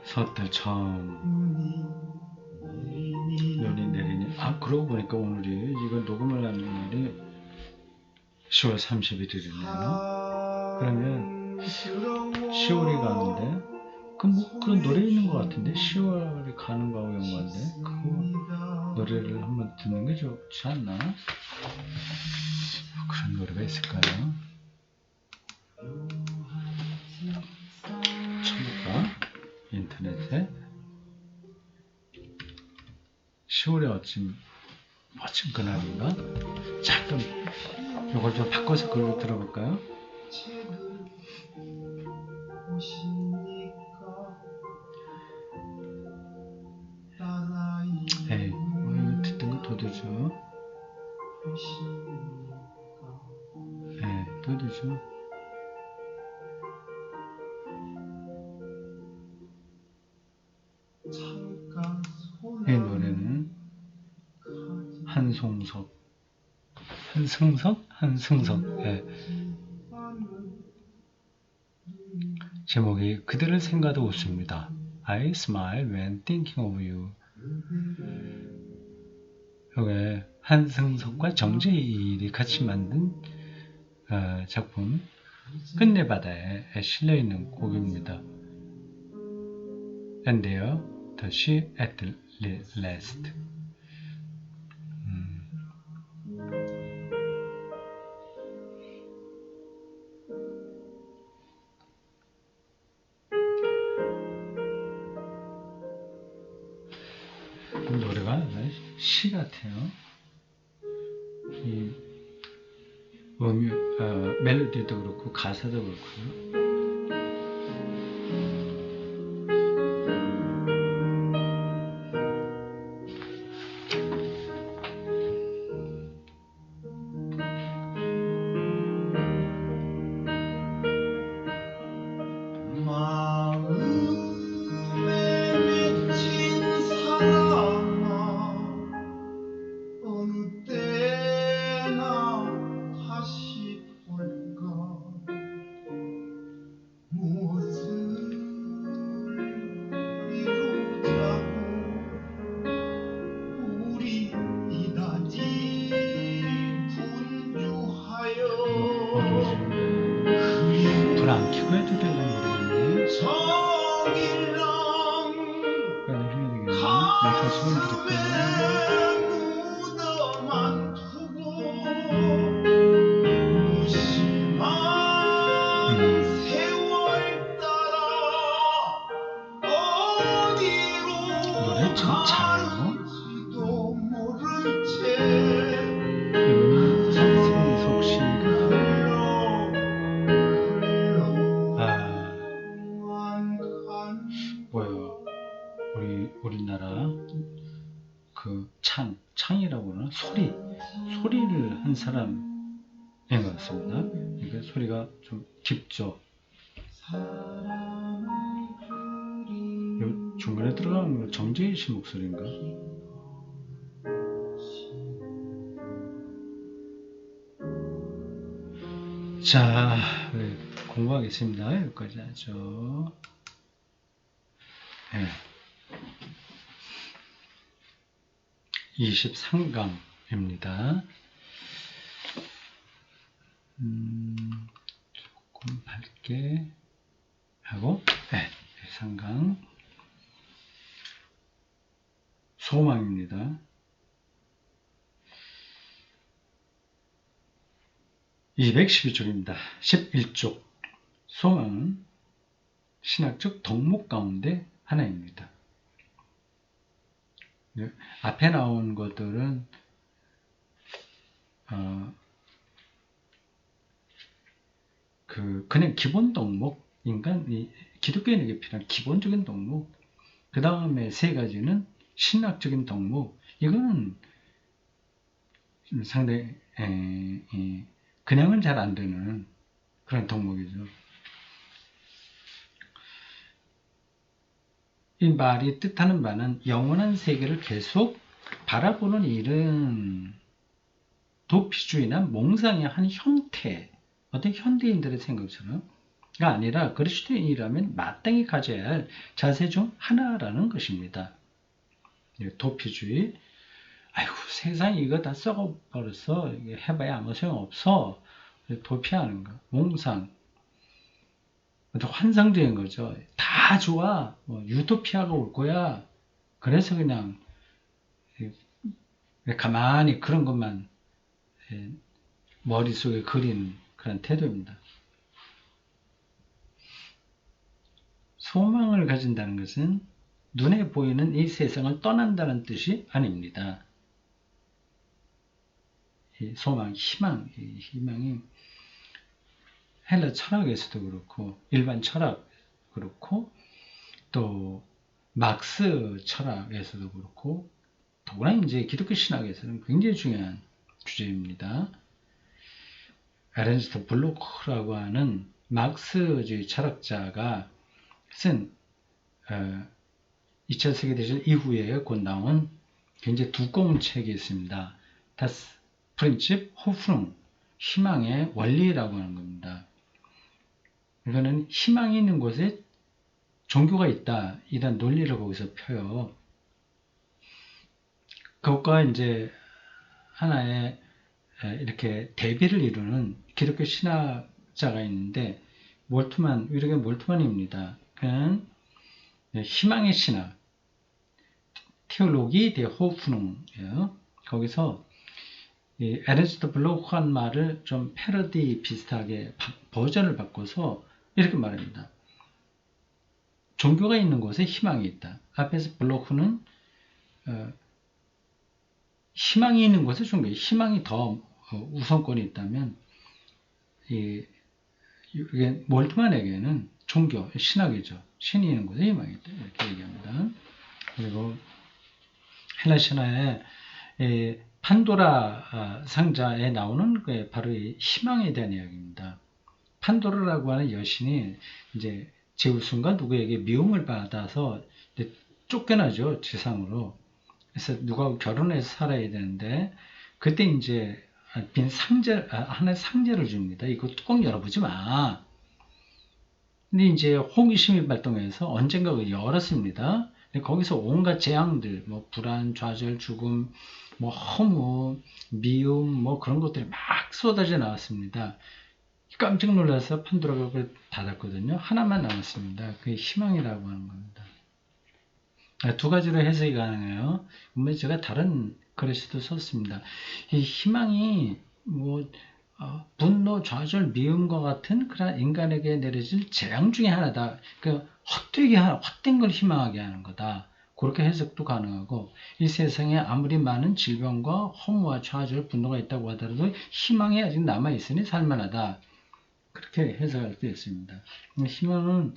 섣달 처음 눈이 내리니. 아, 그러고 보니까 오늘이 이거 녹음을 하는 날이 10월 31일이네요. 그러면 10월이 가는데 그런 노래 있는 것 같은데 10월이 가는 거하고 연관돼. 그 노래를 한번 듣는 게 좋지 않나? 그런 노래가 있을까요? 쳐볼까? 인터넷에 10월에 어찌 멋진 그날인가? 잠깐 이걸 좀 바꿔서 글로 들어볼까요? 에이, 이거 듣던 거 도도죠. 도도죠. 이 노래는 한승석. 예. 제목이 그들을 생각도 웃습니다. I smile when thinking of you. 이게 한승석과 정재일이 같이 만든 작품 끝내바다에 실려있는 곡입니다. And there, the sea at last. 노래가 시 같아요. 이 멜로디도 그렇고 가사도 그렇고요. 불 안 켜고 해도 되나 모르겠네. 빨리 해야 되겠네. 내가 손을 들을 거야. 노래 참 잘해요. 한승석 씨가 우리나라 그 창이라고 하나 소리를 한 사람인 것 같습니다. 그러니까 소리가 좀 깊죠. 요 중간에 들어가는 거 정재일 씨 목소리인가? 자, 공부하겠습니다. 여기까지 하죠. 네. 23강입니다. 조금 밝게 하고, 23강. 소망입니다. 212쪽입니다. 11쪽. 소망은 신학적 덕목 가운데 하나입니다. 앞에 나온 것들은 그냥 기본 덕목, 기독교인에게 필요한 기본적인 덕목, 그 다음에 세 가지는 신학적인 덕목. 이거는 상당히 그냥은 잘 안 되는 그런 덕목이죠. 이 말이 뜻하는 바는 영원한 세계를 계속 바라보는 일은 도피주의나 몽상의 한 형태, 어떤 현대인들의 생각처럼 아니라 그리스도인이라면 마땅히 가져야 할 자세 중 하나라는 것입니다. 도피주의. 아이고, 세상에 이거 다 썩어버렸어. 해봐야 아무 소용없어. 도피하는 거. 몽상. 환상적인 거죠. 다 좋아. 유토피아가 올 거야. 그래서 그냥 가만히 그런 것만 머릿속에 그리는 그런 태도입니다. 소망을 가진다는 것은 눈에 보이는 이 세상을 떠난다는 뜻이 아닙니다. 이 소망, 희망이 헬라 철학에서도 그렇고 일반 철학 그렇고 또 막스 철학에서도 그렇고 더구나 이제 기독교 신학에서는 굉장히 중요한 주제입니다. 에른스트 블로크라고 하는 막스주의 철학자가 쓴 2차 세계대전 이후에 곧 나온 굉장히 두꺼운 책이 있습니다. Das Prinzip Hoffnung, 희망의 원리라고 하는 겁니다. 이거는 희망이 있는 곳에 종교가 있다, 이런 논리를 거기서 펴요. 그것과 이제 하나의 이렇게 대비를 이루는 기독교 신학자가 있는데 윌리엄 몰트만입니다. 그는 희망의 신학, 테올로기 대 호프농이에요. 거기서 에른스트 블로크 한 말을 좀 패러디 비슷하게 버전을 바꿔서 이렇게 말합니다. 종교가 있는 곳에 희망이 있다. 앞에서 블로크는 희망이 있는 곳에 종교, 희망이 더 우선권이 있다면 이게 몰트만에게는 종교, 신학이죠. 신이 있는 곳에 희망이 있다. 이렇게 얘기합니다. 그리고 헬라 신화의 판도라 상자에 나오는 바로 이 희망에 대한 이야기입니다. 판도라라고 하는 여신이 이제 제우스가 누구에게 미움을 받아서 쫓겨나죠, 지상으로. 그래서 누가 결혼해서 살아야 되는데 그때 이제 빈 상자, 하나의 상자를 줍니다. 이거 뚜껑 열어보지 마. 근데 이제 호기심이 발동해서 언젠가 열었습니다. 거기서 온갖 재앙들, 뭐 불안, 좌절, 죽음, 뭐 허무, 미움, 뭐 그런 것들이 막 쏟아져 나왔습니다. 깜짝 놀라서 판도라가 그걸 닫았거든요. 하나만 남았습니다. 그게 희망이라고 하는 겁니다. 두 가지로 해석이 가능해요. 제가 다른 글에서도 썼습니다. 이 희망이 뭐 분노, 좌절, 미움과 같은 그런 인간에게 내려질 재앙 중에 하나다. 그 헛된 걸 희망하게 하는 거다. 그렇게 해석도 가능하고 이 세상에 아무리 많은 질병과 허무와 좌절, 분노가 있다고 하더라도 희망이 아직 남아있으니 살만하다. 그렇게 해석할 수 있습니다. 희망은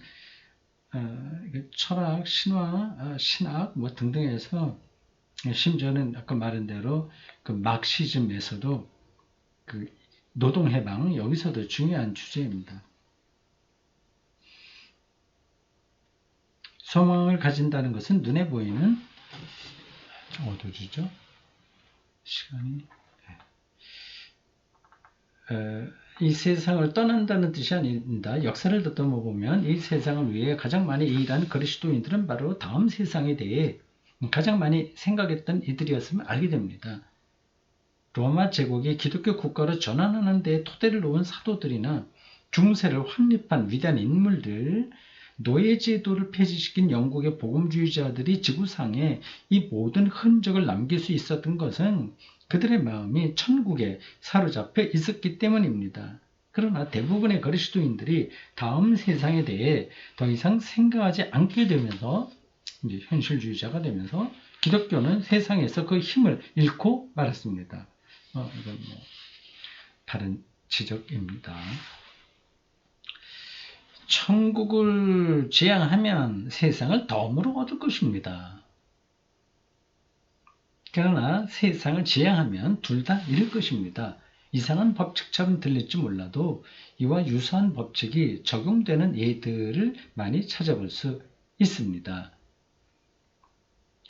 철학, 신화, 신학 뭐 등등에서 심지어는 아까 말한 대로 그 막시즘에서도 그 노동해방 여기서도 중요한 주제입니다. 소망을 가진다는 것은 눈에 보이는 어디죠? 시간이 이 세상을 떠난다는 뜻이 아닙니다. 역사를 듣다보 보면 이 세상을 위해 가장 많이 일한 그리스도인들은 바로 다음 세상에 대해 가장 많이 생각했던 이들이었음을 알게 됩니다. 로마 제국이 기독교 국가로 전환하는 데 토대를 놓은 사도들이나 중세를 확립한 위대한 인물들, 노예제도를 폐지시킨 영국의 복음주의자들이 지구상에 이 모든 흔적을 남길 수 있었던 것은 그들의 마음이 천국에 사로잡혀 있었기 때문입니다. 그러나 대부분의 그리스도인들이 다음 세상에 대해 더 이상 생각하지 않게 되면서 이제 현실주의자가 되면서 기독교는 세상에서 그 힘을 잃고 말았습니다. 이건 뭐 다른 지적입니다. 천국을 지향하면 세상을 덤으로 얻을 것입니다. 그러나 세상을 지향하면 둘 다 잃을 것입니다. 이상한 법칙처럼 들릴지 몰라도 이와 유사한 법칙이 적용되는 예들을 많이 찾아볼 수 있습니다.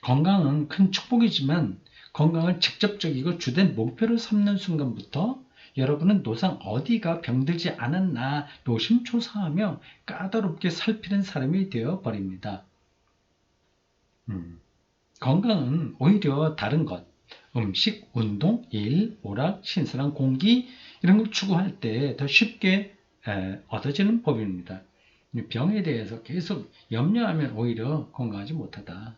건강은 큰 축복이지만 건강을 직접적이고 주된 목표로 삼는 순간부터 여러분은 노상 어디가 병들지 않았나 노심초사하며 까다롭게 살피는 사람이 되어 버립니다. 건강은 오히려 다른 것, 음식, 운동, 일, 오락, 신선한 공기 이런 걸 추구할 때 더 쉽게 얻어지는 법입니다. 병에 대해서 계속 염려하면 오히려 건강하지 못하다.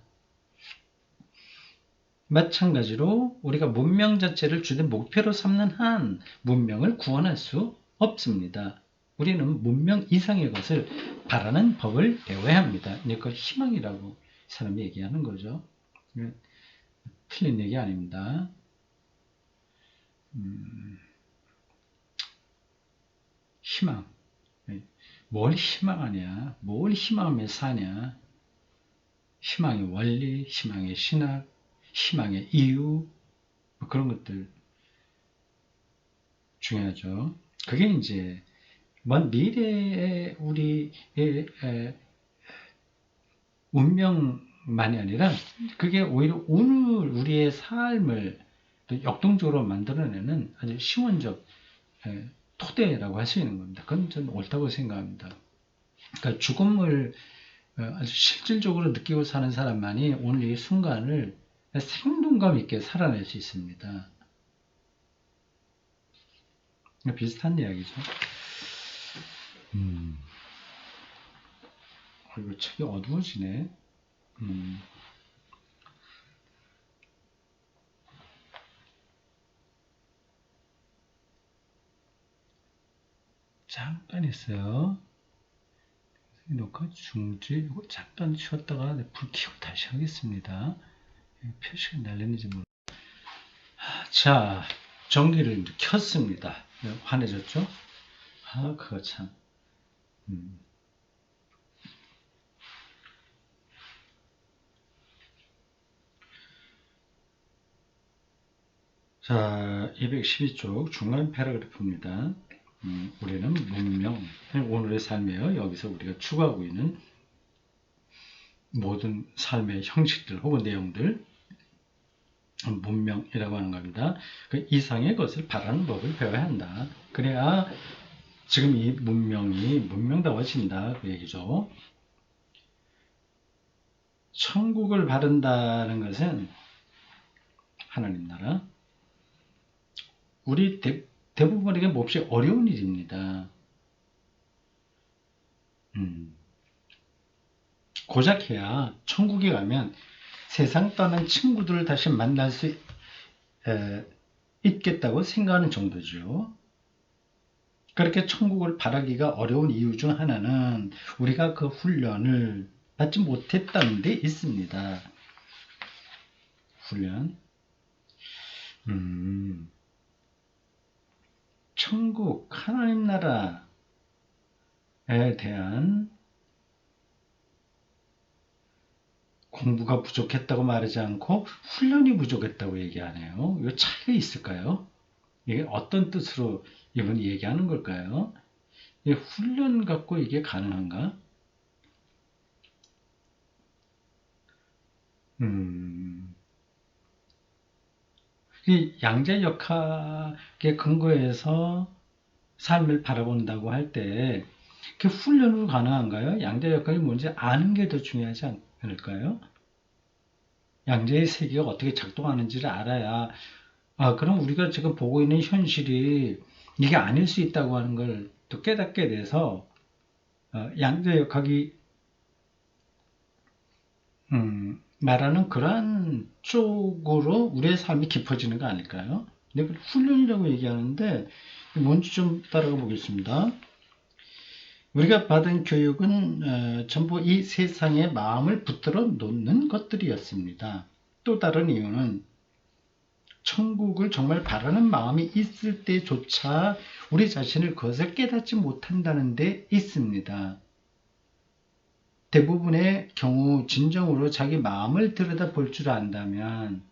마찬가지로 우리가 문명 자체를 주된 목표로 삼는 한 문명을 구원할 수 없습니다. 우리는 문명 이상의 것을 바라는 법을 배워야 합니다. 이걸 희망이라고 사람이 얘기하는 거죠. 틀린 얘기 아닙니다. 희망. 뭘 희망하냐? 뭘 희망하며 사냐? 희망의 원리, 희망의 신학, 희망의 이유, 그런 것들 중요하죠. 그게 이제 먼 미래의 우리의 운명만이 아니라 그게 오히려 오늘 우리의 삶을 역동적으로 만들어내는 아주 시원적 토대라고 할 수 있는 겁니다. 그건 저는 옳다고 생각합니다. 그러니까 죽음을 아주 실질적으로 느끼고 사는 사람만이 오늘 이 순간을 생동감 있게 살아낼 수 있습니다. 비슷한 이야기죠. 이거 책이 어두워지네. 잠깐 있어요. 녹화 중지. 잠깐 쉬었다가 불 켜고 다시 하겠습니다. 표시가 날리는지 모르겠어요. 자, 전기를 켰습니다. 환해졌죠? 그거 참. 자, 212쪽 중간 패러그래프입니다. 우리는 문명, 오늘의 삶이에요. 여기서 우리가 추구하고 있는 모든 삶의 형식들 혹은 내용들, 문명이라고 하는 겁니다. 그 이상의 것을 바라는 법을 배워야 한다. 그래야 지금 이 문명이 문명다워진다. 그 얘기죠. 천국을 바른다는 것은 하나님 나라. 우리 대부분에게 몹시 어려운 일입니다. 고작해야 천국에 가면 세상 떠난 친구들을 다시 만날 수 있겠다고 생각하는 정도죠. 그렇게 천국을 바라기가 어려운 이유 중 하나는 우리가 그 훈련을 받지 못했다는 데 있습니다. 훈련. 천국, 하나님 나라에 대한 공부가 부족했다고 말하지 않고 훈련이 부족했다고 얘기하네요. 이 차이가 있을까요? 이게 어떤 뜻으로 이분이 얘기하는 걸까요? 이 훈련 갖고 이게 가능한가? 이 양자역학의 근거에서 삶을 바라본다고 할 때 그 훈련으로 가능한가요? 양자역학이 뭔지 아는 게 더 중요하지 않을까요? 양자의 세계가 어떻게 작동하는지를 알아야 그럼 우리가 지금 보고 있는 현실이 이게 아닐 수 있다고 하는 걸 또 깨닫게 돼서 양자역학이 말하는 그러한 쪽으로 우리의 삶이 깊어지는 거 아닐까요? 근데 훈련이라고 얘기하는데 뭔지 좀 따라가 보겠습니다. 우리가 받은 교육은 전부 이 세상에 마음을 붙들어 놓는 것들이었습니다. 또 다른 이유는 천국을 정말 바라는 마음이 있을 때조차 우리 자신을 그것을 깨닫지 못한다는 데 있습니다. 대부분의 경우 진정으로 자기 마음을 들여다볼 줄 안다면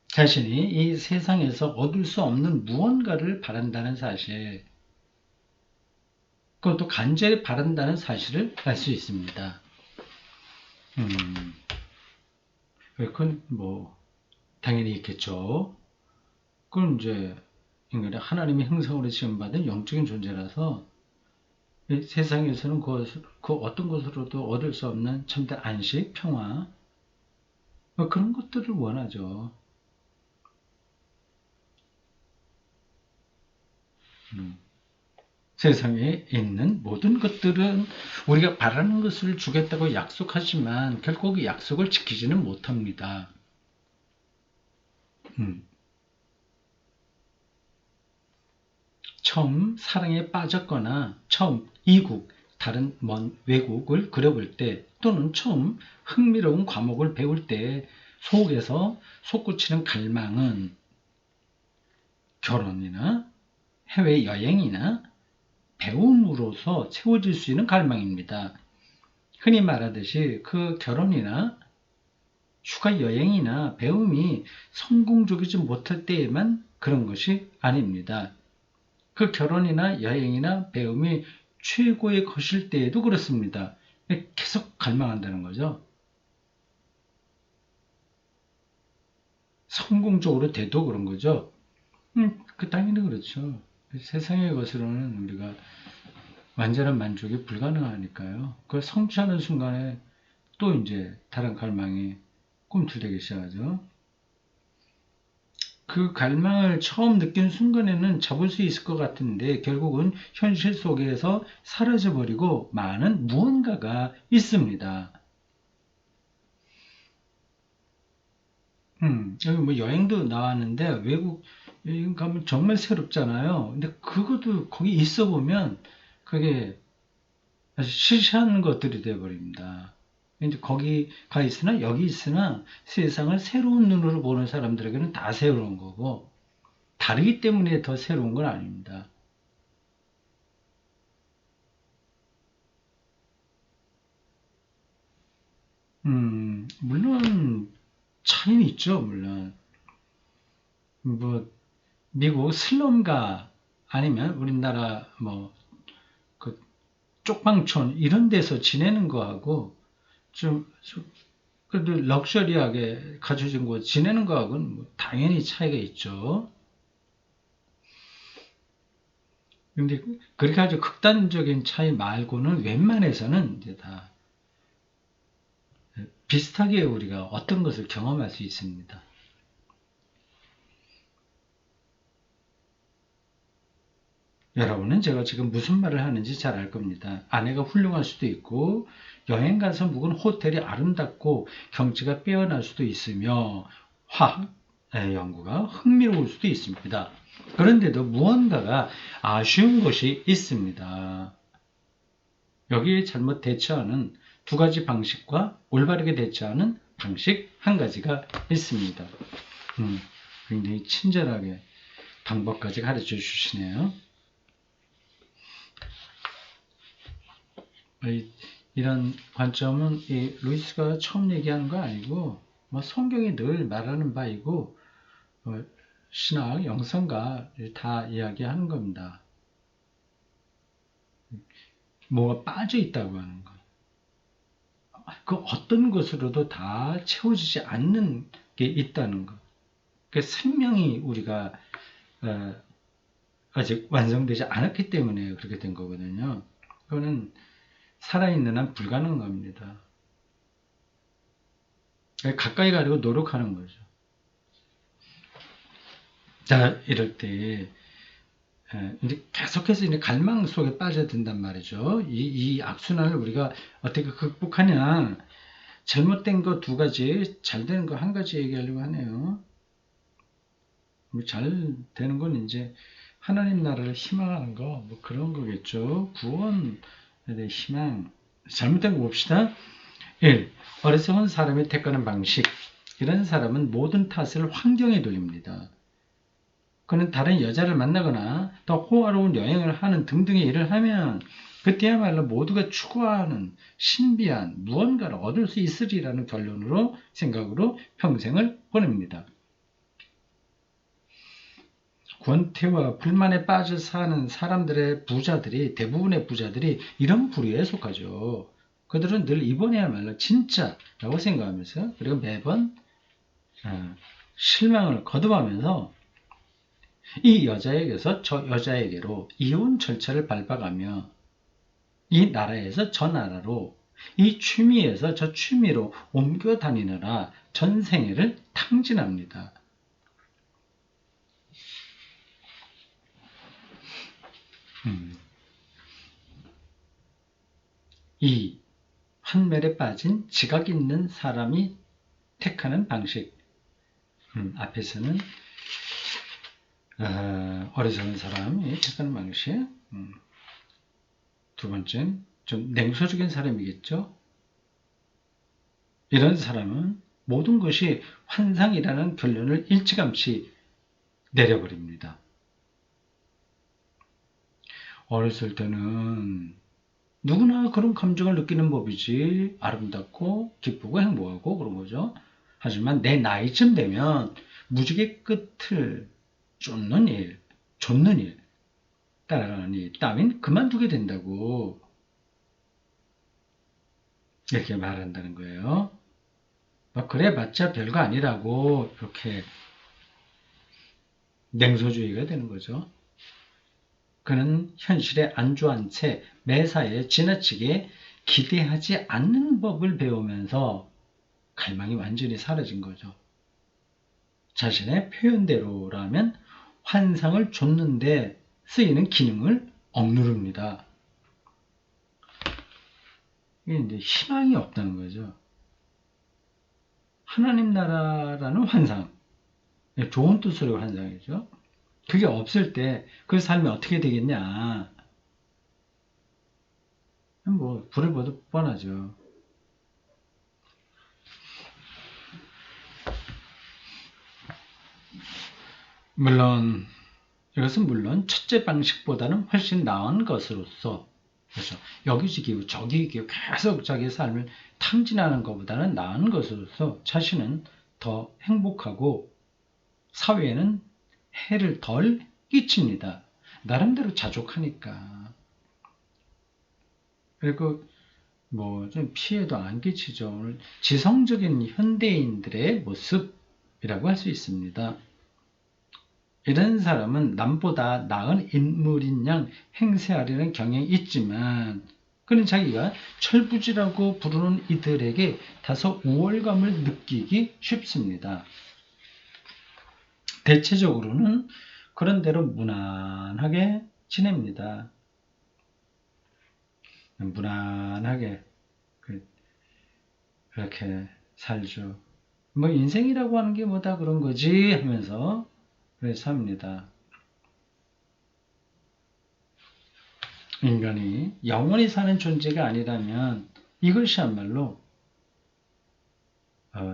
자신이 이 세상에서 얻을 수 없는 무언가를 바란다는 사실, 그것도 간절히 바란다는 사실을 알 수 있습니다. 그건 당연히 있겠죠. 그건 이제 인간이 하나님의 형상으로 지음받은 영적인 존재라서 이 세상에서는 그 어떤 것으로도 얻을 수 없는 참된 안식, 평화 뭐 그런 것들을 원하죠. 세상에 있는 모든 것들은 우리가 바라는 것을 주겠다고 약속하지만 결국 그 약속을 지키지는 못합니다. 처음 사랑에 빠졌거나 처음 이국, 다른 먼 외국을 그려볼 때 또는 처음 흥미로운 과목을 배울 때 속에서 솟구치는 갈망은 결혼이나 해외여행이나 배움으로서 채워질 수 있는 갈망입니다. 흔히 말하듯이 그 결혼이나 휴가 여행이나 배움이 성공적이지 못할 때에만 그런 것이 아닙니다. 그 결혼이나 여행이나 배움이 최고의 것일 때에도 그렇습니다. 계속 갈망한다는 거죠. 성공적으로 돼도 그런 거죠. 당연히 그렇죠. 세상의 것으로는 우리가 완전한 만족이 불가능하니까요. 그걸 성취하는 순간에 또 이제 다른 갈망이 꿈틀대기 시작하죠. 그 갈망을 처음 느낀 순간에는 잡을 수 있을 것 같은데 결국은 현실 속에서 사라져버리고 많은 무언가가 있습니다. 여기 뭐 여행도 나왔는데 외국 여행 가면 정말 새롭잖아요. 근데 그것도 거기 있어 보면 그게 아주 시시한 것들이 되어버립니다. 이제 거기 가 있으나 여기 있으나 세상을 새로운 눈으로 보는 사람들에게는 다 새로운 거고 다르기 때문에 더 새로운 건 아닙니다. 물론 차이는 있죠. 물론 뭐 미국 슬럼가 아니면 우리나라 뭐 그 쪽방촌 이런 데서 지내는 거하고 좀 그래도 럭셔리하게 갖춰진 곳 지내는 거하고는 뭐 당연히 차이가 있죠. 근데 그렇게 아주 극단적인 차이 말고는 웬만해서는 이제 다 비슷하게 우리가 어떤 것을 경험할 수 있습니다. 여러분은 제가 지금 무슨 말을 하는지 잘 알 겁니다. 아내가 훌륭할 수도 있고 여행 가서 묵은 호텔이 아름답고 경치가 빼어날 수도 있으며 화학 연구가 흥미로울 수도 있습니다. 그런데도 무언가가 아쉬운 것이 있습니다. 여기에 잘못 대처하는 두 가지 방식과 올바르게 대처하는 방식 한 가지가 있습니다. 굉장히 친절하게 방법까지 가르쳐 주시네요. 이런 관점은 루이스가 처음 얘기하는 거 아니고 뭐 성경이 늘 말하는 바이고 신학, 영성가 다 이야기하는 겁니다. 뭐가 빠져 있다고 하는 거. 그 어떤 것으로도 다 채워지지 않는 게 있다는 거. 그 생명이 우리가 아직 완성되지 않았기 때문에 그렇게 된 거거든요. 그거는 살아있는 한 불가능한 겁니다. 가까이 가려고 노력하는 거죠. 자, 이럴 때 이제 계속해서 이제 갈망 속에 빠져든단 말이죠. 이 악순환을 우리가 어떻게 극복하냐. 잘못된 거 두 가지, 잘 되는 거 한 가지 얘기하려고 하네요. 잘 되는 건 이제 하나님 나라를 희망하는 거, 뭐 그런 거겠죠. 구원에 대한 희망. 잘못된 거 봅시다. 1. 어리석은 사람이 택하는 방식. 이런 사람은 모든 탓을 환경에 돌립니다. 그는 다른 여자를 만나거나 더 호화로운 여행을 하는 등등의 일을 하면 그때야말로 모두가 추구하는 신비한 무언가를 얻을 수 있으리라는 결론으로 생각으로 평생을 보냅니다. 권태와 불만에 빠져 사는 사람들의 부자들이 대부분의 부자들이 이런 부류에 속하죠. 그들은 늘 이번에야말로 진짜라고 생각하면서 그리고 매번 실망을 거듭하면서 이 여자에게서 저 여자에게로 이혼 절차를 밟아가며 이 나라에서 저 나라로 이 취미에서 저 취미로 옮겨 다니느라 전생애를 탕진합니다. 이 환멸에 빠진 지각 있는 사람이 택하는 방식. 앞에서는 어리석은 사람이 택하는 방식. 두 번째는 좀 냉소적인 사람이겠죠. 이런 사람은 모든 것이 환상이라는 결론을 일찌감치 내려버립니다. 어렸을 때는 누구나 그런 감정을 느끼는 법이지. 아름답고 기쁘고 행복하고 그런 거죠. 하지만 내 나이쯤 되면 무지개 끝을 쫓는 일, 따라가는 일 따윈 그만두게 된다고 이렇게 말한다는 거예요. 그래봤자 별거 아니라고 이렇게 냉소주의가 되는 거죠. 그는 현실에 안주한 채 매사에 지나치게 기대하지 않는 법을 배우면서 갈망이 완전히 사라진 거죠. 자신의 표현대로라면 환상을 좇는데 쓰이는 기능을 억누릅니다. 이게 이제 희망이 없다는 거죠. 하나님 나라라는 환상, 좋은 뜻으로 환상이죠. 그게 없을 때 그 삶이 어떻게 되겠냐. 불을 보듯 뻔하죠. 이것은 물론 첫째 방식보다는 훨씬 나은 것으로서, 그렇죠. 여기지기고 저기지기고 계속 자기 삶을 탕진하는 것보다는 나은 것으로서 자신은 더 행복하고 사회에는 해를 덜 끼칩니다. 나름대로 자족하니까. 그리고 좀 피해도 안 끼치죠. 오늘 지성적인 현대인들의 모습이라고 할 수 있습니다. 이런 사람은 남보다 나은 인물인 양 행세하려는 경향이 있지만 그는 자기가 철부지라고 부르는 이들에게 다소 우월감을 느끼기 쉽습니다. 대체적으로는 그런 대로 무난하게 지냅니다. 무난하게 그렇게 살죠. 인생이라고 하는 게 뭐다 그런 거지 하면서 그래서 삽니다. 인간이 영원히 사는 존재가 아니라면 이것이야말로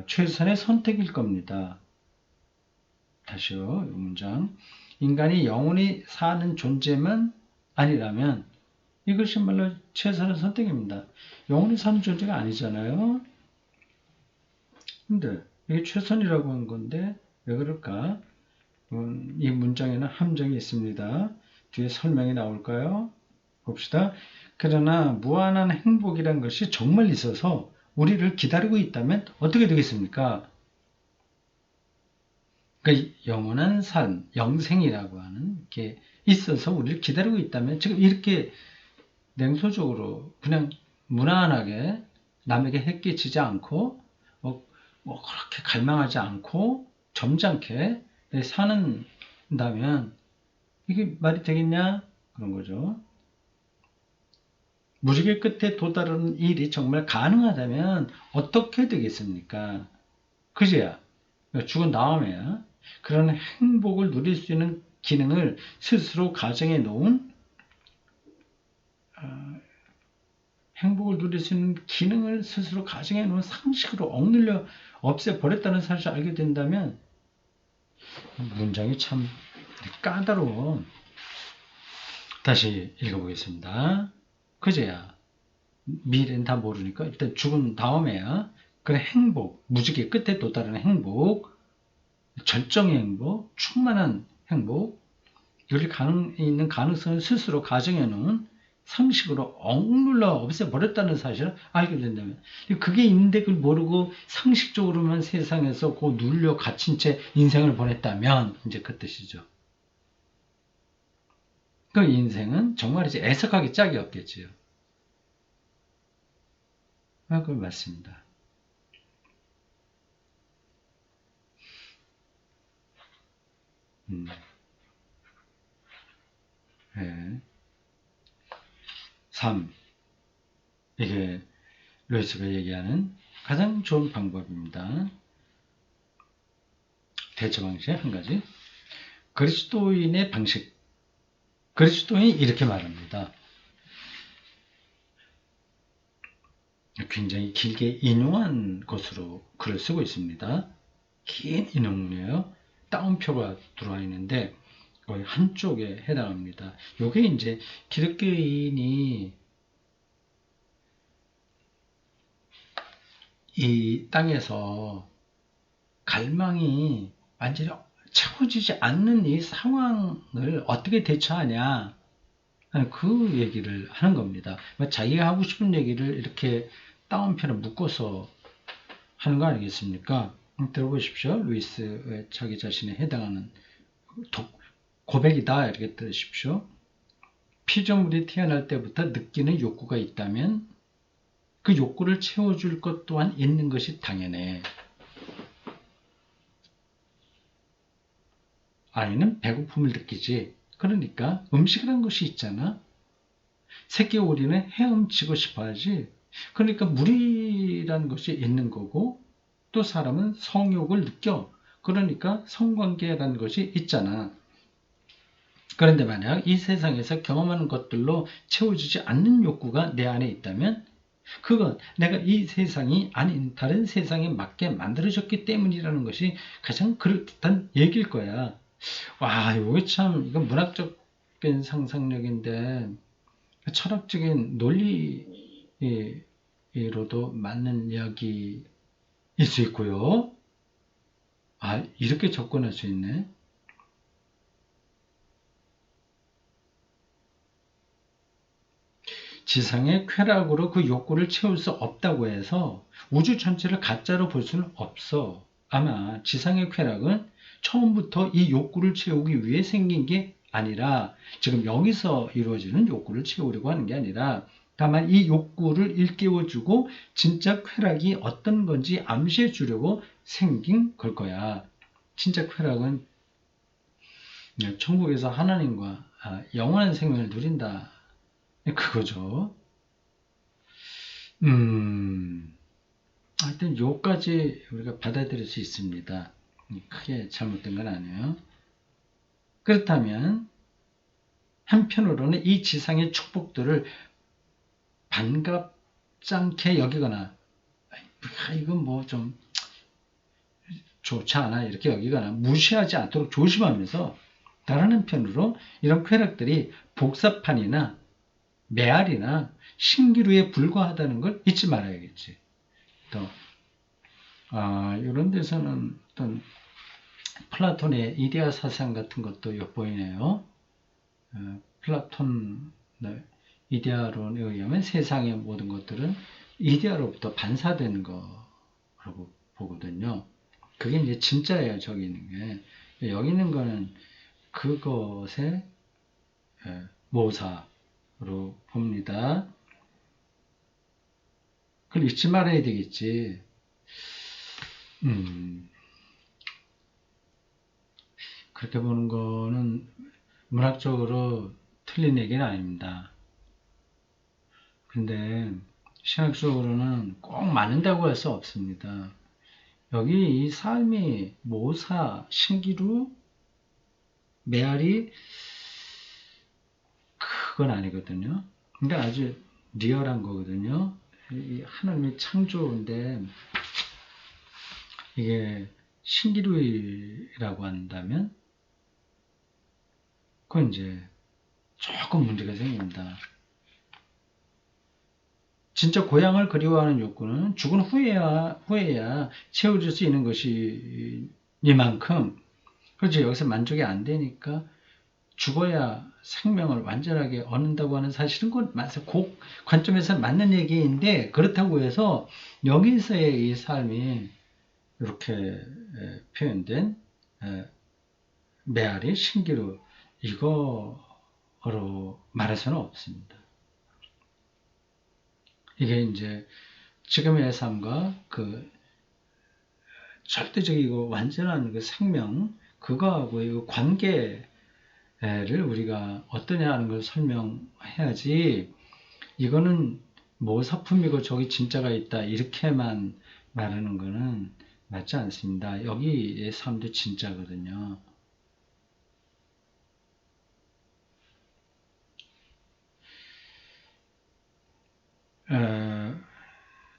최선의 선택일 겁니다. 다시요, 이 문장. 인간이 영원히 사는 존재만 아니라면 이것이야말로 최선의 선택입니다. 영원히 사는 존재가 아니잖아요. 근데 이게 최선이라고 한 건데 왜 그럴까? 이 문장에는 함정이 있습니다. 뒤에 설명이 나올까요? 봅시다. 그러나 무한한 행복이란 것이 정말 있어서 우리를 기다리고 있다면 어떻게 되겠습니까? 그러니까 영원한 삶, 영생이라고 하는 게 있어서 우리를 기다리고 있다면 지금 이렇게 냉소적으로 그냥 무난하게 남에게 해끼치지 않고 그렇게 갈망하지 않고 점잖게 사는다면 이게 말이 되겠냐? 그런 거죠. 무지개 끝에 도달하는 일이 정말 가능하다면 어떻게 되겠습니까? 그제야 죽은 다음에야 그런 행복을 누릴 수 있는 기능을 스스로 가정해 놓은 상식으로 억눌려 없애버렸다는 사실을 알게 된다면 문장이 참 까다로워. 다시 읽어보겠습니다. 그제야 미래는 다 모르니까 일단 죽은 다음에야 그런 행복, 무지개 끝에 도달하는 행복, 절정의 행복, 충만한 행복, 이걸 있는 가능성을 스스로 가정해 놓은 상식으로 억눌러 없애버렸다는 사실을 알게 된다면 그게 있는데 그걸 모르고 상식적으로만 세상에서 눌려 갇힌 채 인생을 보냈다면 이제 그 뜻이죠. 그 인생은 정말 이제 애석하기 짝이 없겠지요. 그걸 맞습니다. 예. 3. 이게 루이스가 얘기하는 가장 좋은 방법입니다. 대처 방식 한 가지. 그리스도인의 방식. 그리스도인이 이렇게 말합니다. 굉장히 길게 인용한 것으로 글을 쓰고 있습니다. 긴 인용문이에요. 따옴표가 들어와 있는데 거의 한쪽에 해당합니다. 요게 이제 기독교인이 이 땅에서 갈망이 완전히 채워지지 않는 이 상황을 어떻게 대처하냐 하는 그 얘기를 하는 겁니다. 자기가 하고 싶은 얘기를 이렇게 따옴표를 묶어서 하는 거 아니겠습니까? 들어보십시오. 루이스의 자기 자신에 해당하는 고백이다 이렇게 들으십시오. 피조물이 태어날 때부터 느끼는 욕구가 있다면 그 욕구를 채워줄 것 또한 있는 것이 당연해. 아이는 배고픔을 느끼지. 그러니까 음식이라는 것이 있잖아. 새끼 오리는 헤엄치고 싶어하지. 그러니까 물이라는 것이 있는 거고 또 사람은 성욕을 느껴. 그러니까 성관계라는 것이 있잖아. 그런데 만약 이 세상에서 경험하는 것들로 채워지지 않는 욕구가 내 안에 있다면 그건 내가 이 세상이 아닌 다른 세상에 맞게 만들어졌기 때문이라는 것이 가장 그럴듯한 얘기일 거야. 와, 이게 참 이건 문학적인 상상력인데 철학적인 논리로도 맞는 이야기일 수 있고요. 아, 이렇게 접근할 수 있네. 지상의 쾌락으로 그 욕구를 채울 수 없다고 해서 우주 전체를 가짜로 볼 수는 없어. 아마 지상의 쾌락은 처음부터 이 욕구를 채우기 위해 생긴 게 아니라 지금 여기서 이루어지는 욕구를 채우려고 하는 게 아니라 다만 이 욕구를 일깨워주고 진짜 쾌락이 어떤 건지 암시해 주려고 생긴 걸 거야. 진짜 쾌락은 천국에서 하나님과 영원한 생명을 누린다. 그거죠. 하여튼 요까지 우리가 받아들일 수 있습니다. 크게 잘못된 건 아니에요. 그렇다면 한편으로는 이 지상의 축복들을 반갑지 않게 여기거나 이건 뭐 좀 좋지 않아 이렇게 여기거나 무시하지 않도록 조심하면서 다른 한편으로 이런 쾌락들이 복사판이나 메아리나 신기루에 불과하다는 걸 잊지 말아야겠지. 또 이런 데서는 어떤 플라톤의 이데아 사상 같은 것도 엿보이네요. 플라톤 이데아론에 의하면 세상의 모든 것들은 이데아로부터 반사되는 거라고 보거든요. 그게 이제 진짜예요. 저기 있는 게. 여기 있는 거는 그것의 모사로 봅니다. 그걸 잊지 말아야 되겠지. 그렇게 보는 거는 문학적으로 틀린 얘기는 아닙니다. 근데 신학적으로는 꼭 맞는다고 할 수 없습니다. 여기 이 삶이 모사, 신기루, 메아리 그건 아니거든요. 그러니까 아주 리얼한 거거든요. 이 하나님의 창조인데 이게 신기루이라고 한다면 그건 이제 조금 문제가 생깁니다. 진짜 고향을 그리워하는 욕구는 죽은 후에야 채워질 수 있는 것이니만큼 그렇지 여기서 만족이 안 되니까 죽어야 생명을 완전하게 얻는다고 하는 사실은 그 관점에서 맞는 얘기인데 그렇다고 해서 여기서의 이 삶이 이렇게 표현된 메아리, 신기루 이거 말할 수는 없습니다. 이게 이제 지금의 삶과 그 절대적이고 완전한 그 생명, 그거하고의 그 관계를 우리가 어떠냐 하는 걸 설명해야지, 이거는 모사품이고 저기 진짜가 있다 이렇게만 말하는 거는 맞지 않습니다. 여기의 삶도 진짜거든요.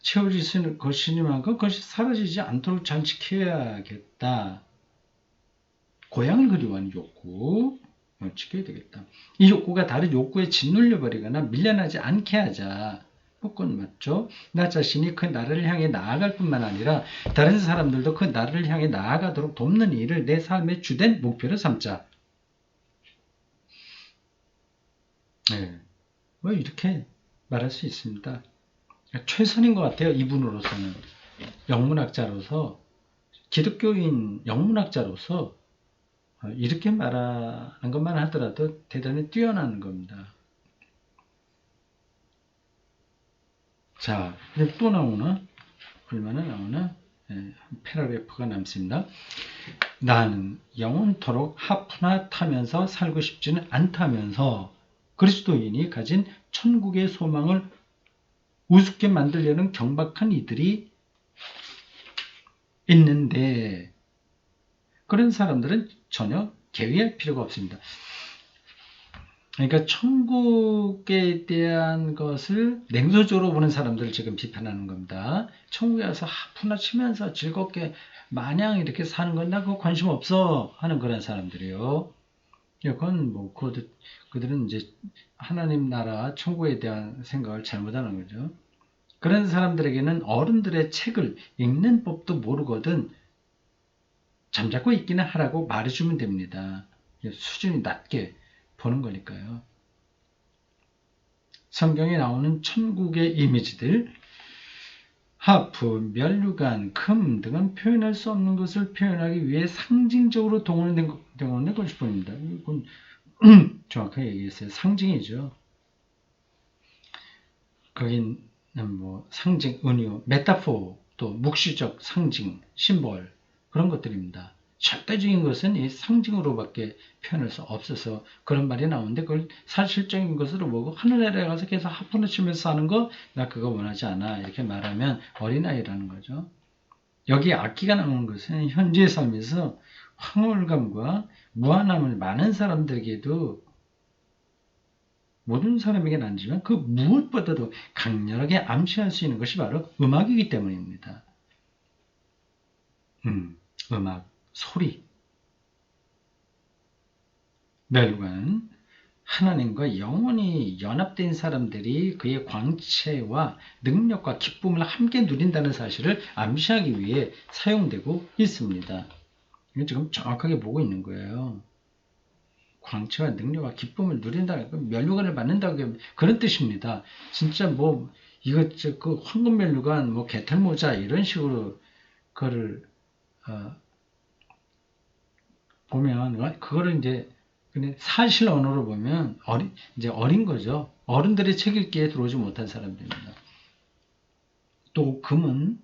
채워질 것이니만큼 그것이 사라지지 않도록 잘 지켜야겠다. 고향을 그리워하는 욕구 지켜야 되겠다. 이 욕구가 다른 욕구에 짓눌려 버리거나 밀려나지 않게 하자. 그건 맞죠? 나 자신이 그 나라를 향해 나아갈 뿐만 아니라 다른 사람들도 그 나라를 향해 나아가도록 돕는 일을 내 삶의 주된 목표로 삼자. 네. 뭐 이렇게 말할 수 있습니다. 최선인 것 같아요. 이분으로서는. 영문학자로서, 기독교인 영문학자로서 이렇게 말하는 것만 하더라도 대단히 뛰어난 겁니다. 자, 근데 또 나오나? 얼마나 나오나? 패러그래프가 남습니다. 나는 영원토록 하프나 타면서 살고 싶지는 않다면서 그리스도인이 가진 천국의 소망을 우습게 만들려는 경박한 이들이 있는데, 그런 사람들은 전혀 개의할 필요가 없습니다. 그러니까 천국에 대한 것을 냉소적으로 보는 사람들을 지금 비판하는 겁니다. 천국에 와서 하프나 치면서 즐겁게 마냥 이렇게 사는 건 나 그거 관심 없어 하는 그런 사람들이에요. 그건 뭐 그들은 이제 하나님 나라 천국에 대한 생각을 잘못하는 거죠. 그런 사람들에게는 어른들의 책을 읽는 법도 모르거든 잠자코 있기는 하라고 말해주면 됩니다. 수준이 낮게 보는 거니까요. 성경에 나오는 천국의 이미지들, 하프, 면류관, 금 등은 표현할 수 없는 것을 표현하기 위해 상징적으로 동원된 것뿐입니다. 이건 정확하게 얘기했어요. 상징이죠. 거긴 뭐 상징, 은유, 메타포, 또 묵시적 상징, 심볼 그런 것들입니다. 절대적인 것은 이 상징으로밖에 표현할 수 없어서 그런 말이 나오는데, 그걸 사실적인 것으로 보고 하늘나라에 가서 계속 하프를 치면서 사는 거 나 그거 원하지 않아 이렇게 말하면 어린아이라는 거죠. 여기 악기가 나오는 것은 현재의 삶에서 황홀감과 무한함을 많은 사람들에게도, 모든 사람에게는 아니지만 그 무엇보다도 강렬하게 암시할 수 있는 것이 바로 음악이기 때문입니다. 음악, 소리. 멸관은 하나님과 영원히 연합된 사람들이 그의 광채와 능력과 기쁨을 함께 누린다는 사실을 암시하기 위해 사용되고 있습니다. 이건 지금 정확하게 보고 있는 거예요. 광채와 능력과 기쁨을 누린다는 면류관을 받는다고 그런 뜻입니다. 진짜 뭐 이거 그 황금 면류관, 뭐 개털모자 이런 식으로 그거를 보면 그거를 이제 근데 사실 언어로 보면 이제 어린 거죠. 어른들의 책 읽기에 들어오지 못한 사람들입니다. 또 금은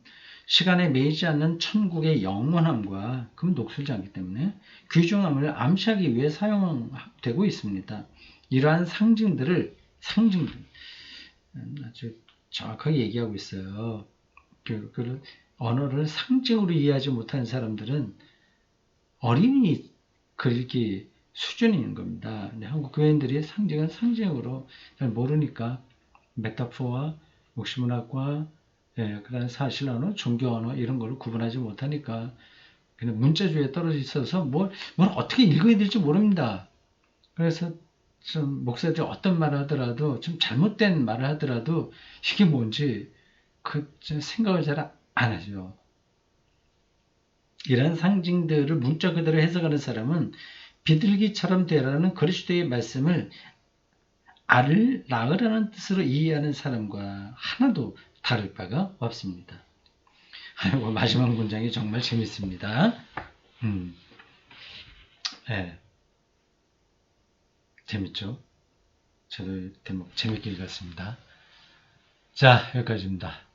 시간에 매이지 않는 천국의 영원함과 금은 녹슬지 않기 때문에 귀중함을 암시하기 위해 사용되고 있습니다. 이러한 상징들 아주 정확하게 얘기하고 있어요. 그 언어를 상징으로 이해하지 못하는 사람들은 어린이 글기 수준인 겁니다. 한국 교인들이 상징은 상징으로 잘 모르니까 메타포와 묵시문학과 그다음 사실 언어, 종교 언어 이런 걸 구분하지 못하니까 그냥 문자주의에 떨어져 있어서 뭘 어떻게 읽어야 될지 모릅니다. 그래서 좀 목사들이 어떤 말을 하더라도 좀 잘못된 말을 하더라도 이게 뭔지 생각을 잘 안 하죠. 이런 상징들을 문자 그대로 해석하는 사람은 비둘기처럼 되라는 그리스도의 말씀을 알을 낳으라는 뜻으로 이해하는 사람과 하나도 다를 바가 없습니다. 마지막 문장이 정말 재밌습니다. 네. 재밌죠? 저도 이 대목 재밌게 읽었습니다. 자, 여기까지입니다.